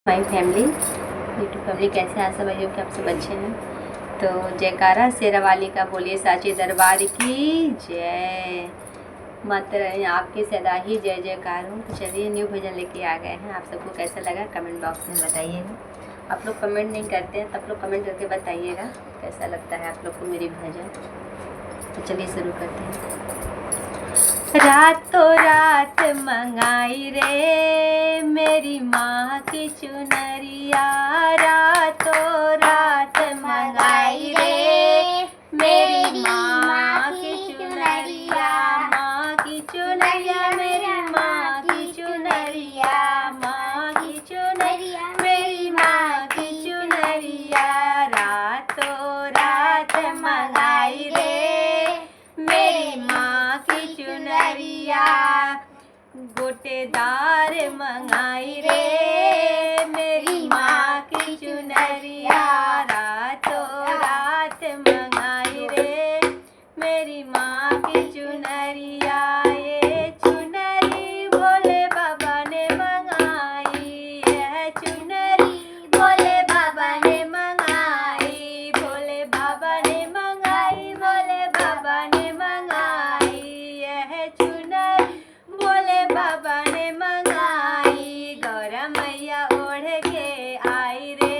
My family YouTube family कैसे हैं सब भाइयों के आप सब अच्छे हैं। तो जयकारा शेरावाली का बोलिए साचे दरबार की जय। माता रानी आपके सदा ही जय जयकार हो। तो चलिए न्यू भजन लेके आ गए हैं। आप सबको कैसा लगा कमेंट बॉक्स में बताइएगा। आप लोग कमेंट नहीं करते हैं तब लोग कमेंट करके बताइएगा कैसा लगता है आप लोग को मेरी भजन। तो चलिए शुरू करते हैं। रातों रात मंगाई रे मेरी माँ की चुनरिया, रातों रात मंगाई रे मेरी माँ की चुनरिया। माँ की चुनरिया मेरी माँ की चुनरिया, माँ की चुनरिया मेरी माँ की चुनरिया। रातों रात मंगाई रे मेरी माँ की चुनरिया। गोटेदार मंगाई रे मेरी माँ की चुनरिया। रातों रात मंगाई रे मेरी माँ की चुनरिया। ये चुनरी भोले बाबा ने मंगाई, यह चुनरी भोले बाबा ने मंगाई, भोले बाबा ने मंगाई, भोले बाबा ने मंगाई। यह चुनरी भोले बाबा ने मंगाई। गौरा मैया ओढ़ के आई रे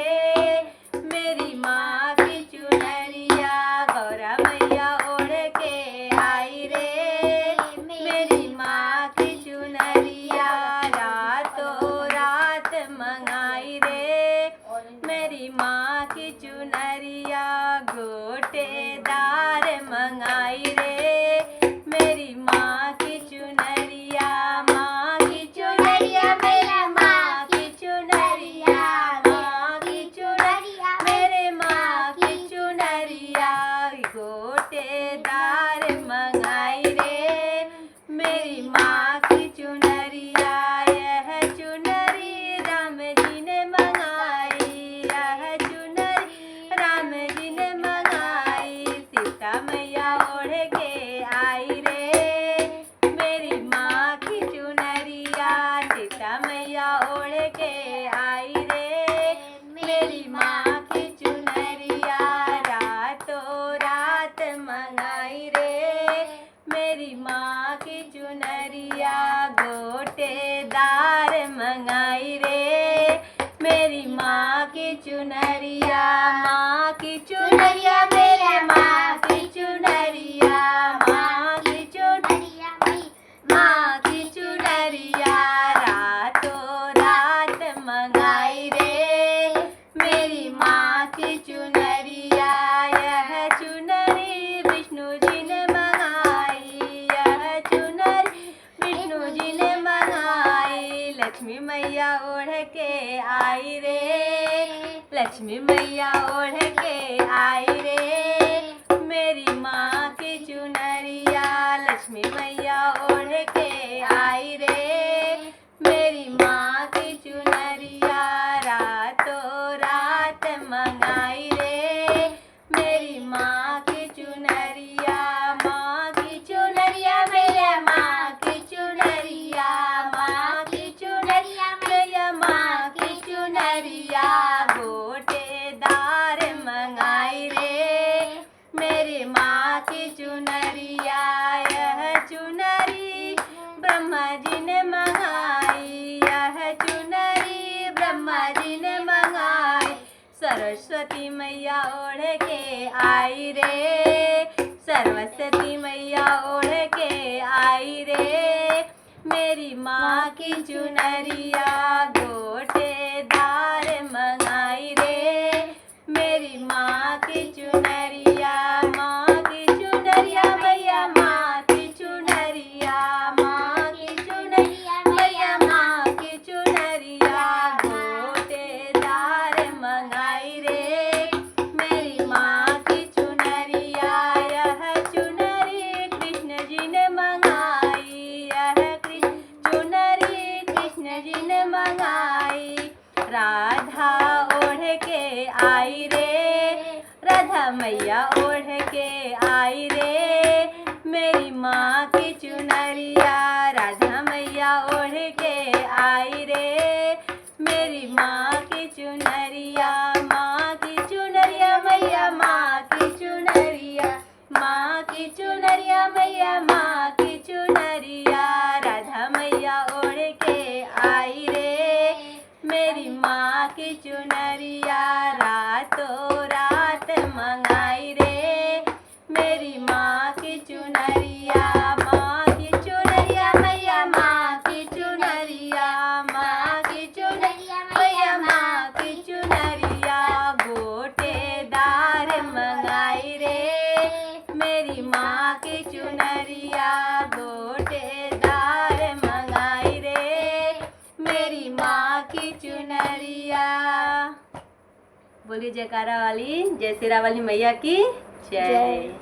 मेरी माँ की चुनरिया। गौरा मैया ओढ़ के आई रे मेरी माँ की चुनरिया। रातों रात मंगाई रे मेरी माँ की चुनरिया। गोटेदार मंगाई रे मेरी माँ की चुनरिया। माँ की चुनरिया मेरी माँ की चुनरिया, माँ की चुनरिया मेरे माँ की चुनरिया। गोटेदार मंगाई रे मेरी माँ की चुनरिया। यह चुनरी राम जी ने मंगाई, यह चुनरी राम जी ने मंगाई। सीता मैया ओढ़ के आई रे मेरी माँ की चुनरिया। सीता मैया ओढ़ के आई रे मेरी माँ की चुनरिया। रातों रात मंगाई रे मेरी माँ की चुनरिया। गोटेदार मंगाई रे मेरी माँ की चुनरिया। माँ की चुनरिया मेरे माँ की चुनरिया, माँ की चुनरिया माँ की चुनरिया। रातों रात मंगाई रे मेरी माँ की चुनरिया। यह चुनरी विष्णु जी ने मंगाई, यह चुनरी विष्णु जी ने मंगाई। लक्ष्मी मैया ओढ़ के आई रे, लक्ष्मी मैया ओढ़ के आई रे मेरी माँ की चुनरिया। लक्ष्मी मैया ओढ़ के आई रे मेरी माँ की चुनरिया। रातों रात मंगाई रे मेरी माँ की चुनरिया। माँ की चुनरिया मेरे माँ की चुनरिया, माँ की चुनरिया मेरे माँ की चुनरिया। गोटेदार मंगाई रे मेरी माँ की चुनरिया। यह चुनरी ब्रह्मा जी ने मंगाई, यह चुनरी ब्रह्मा जी ने मंगाई। सरस्वती मैया ओढ़ के आई रे, सरस्वती मैया ओढ़ के आई रे मेरी माँ की चुनरिया। गोटेदार मंगाई रे मेरी माँ की चुनरिया। माँ की चुनरिया मैया माँ की चुनरिया, माँ की चुनरिया मैया माँ की चुनरिया। गोटेदार मंगाई रे मेरी माँ की चुनरिया। यह चुनरी कृष्ण जी ने मंगाई, यह चुनरी कृष्ण जी ने मंगाई। राधा ओढ़ के आई रे, राधा मैया ओढ़ के आई रे मेरी माँ की चुनरिया। राधा मैया ओढ़ के आई रे मेरी माँ की चुनरिया, माँ की चुनरिया मैया, माँ की चुनरिया, माँ की चुनरिया मैया, माँ की चुनरिया। राधा मैया ओढ़ के आई रे, मेरी माँ की चुनरिया, रातों रात मंगाई रे, मेरी माँ की चुनरिया। माँ की चुनरिया मैया, माँ की चुनरिया, माँ की चुनरिया मैया, माँ की चुनरिया। गोटेदार मंगाई रे, मेरी माँ की चुनरिया, गोटेदार मंगाई रे, मेरी माँ की चुनरिया। बोलिए जयकारा वाली जय सिरा वाली मैया की जय।